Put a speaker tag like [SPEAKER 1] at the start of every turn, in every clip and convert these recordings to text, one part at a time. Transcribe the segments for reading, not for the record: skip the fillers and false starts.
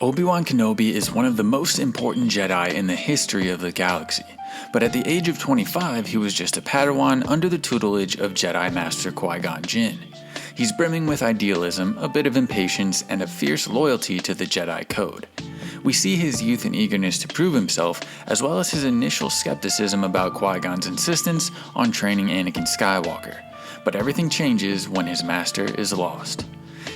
[SPEAKER 1] Obi-Wan Kenobi is one of the most important Jedi in the history of the galaxy, but at the age of 25 he was just a Padawan under the tutelage of Jedi Master Qui-Gon Jinn. He's brimming with idealism, a bit of impatience, and a fierce loyalty to the Jedi Code. We see his youth and eagerness to prove himself, as well as his initial skepticism about Qui-Gon's insistence on training Anakin Skywalker. But everything changes when his master is lost.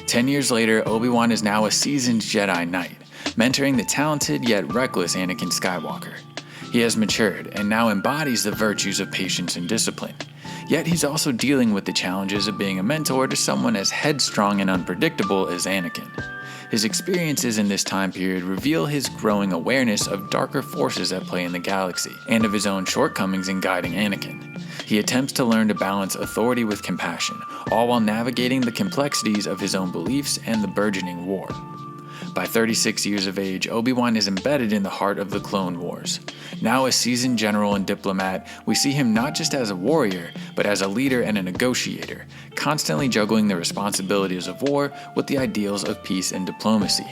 [SPEAKER 1] 10 years later, Obi-Wan is now a seasoned Jedi Knight, mentoring the talented yet reckless Anakin Skywalker. He has matured and now embodies the virtues of patience and discipline. Yet he's also dealing with the challenges of being a mentor to someone as headstrong and unpredictable as Anakin. His experiences in this time period reveal his growing awareness of darker forces at play in the galaxy, and of his own shortcomings in guiding Anakin. He attempts to learn to balance authority with compassion, all while navigating the complexities of his own beliefs and the burgeoning war. By 36 years of age, Obi-Wan is embedded in the heart of the Clone Wars. Now a seasoned general and diplomat, we see him not just as a warrior, but as a leader and a negotiator, constantly juggling the responsibilities of war with the ideals of peace and diplomacy.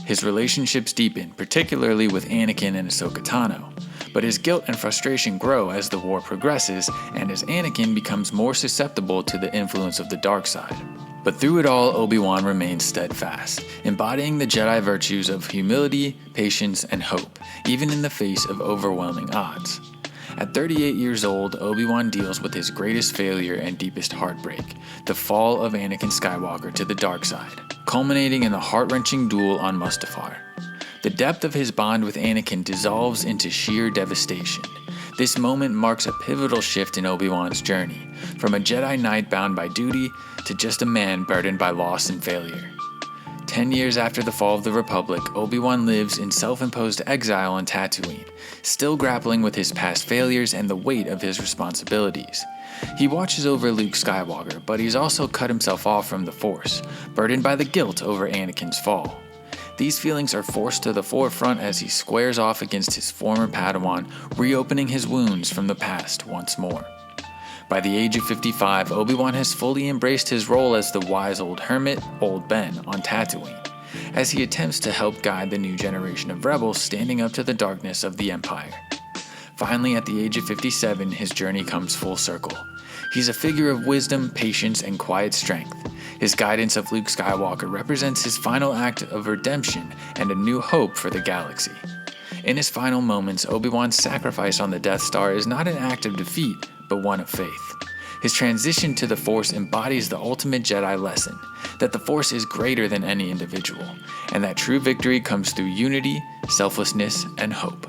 [SPEAKER 1] His relationships deepen, particularly with Anakin and Ahsoka Tano, but his guilt and frustration grow as the war progresses and as Anakin becomes more susceptible to the influence of the dark side. But through it all, Obi-Wan remains steadfast, embodying the Jedi virtues of humility, patience, and hope, even in the face of overwhelming odds. At 38 years old, Obi-Wan deals with his greatest failure and deepest heartbreak, the fall of Anakin Skywalker to the dark side, culminating in the heart-wrenching duel on Mustafar. The depth of his bond with Anakin dissolves into sheer devastation. This moment marks a pivotal shift in Obi-Wan's journey, from a Jedi Knight bound by duty to just a man burdened by loss and failure. 10 years after the fall of the Republic, Obi-Wan lives in self-imposed exile on Tatooine, still grappling with his past failures and the weight of his responsibilities. He watches over Luke Skywalker, but he's also cut himself off from the Force, burdened by the guilt over Anakin's fall. These feelings are forced to the forefront as he squares off against his former Padawan, reopening his wounds from the past once more. By the age of 55, Obi-Wan has fully embraced his role as the wise old hermit, Old Ben, on Tatooine, as he attempts to help guide the new generation of rebels standing up to the darkness of the Empire. Finally, at the age of 57, his journey comes full circle. He's a figure of wisdom, patience, and quiet strength. His guidance of Luke Skywalker represents his final act of redemption and a new hope for the galaxy. In his final moments, Obi-Wan's sacrifice on the Death Star is not an act of defeat, but one of faith. His transition to the Force embodies the ultimate Jedi lesson, that the Force is greater than any individual, and that true victory comes through unity, selflessness, and hope.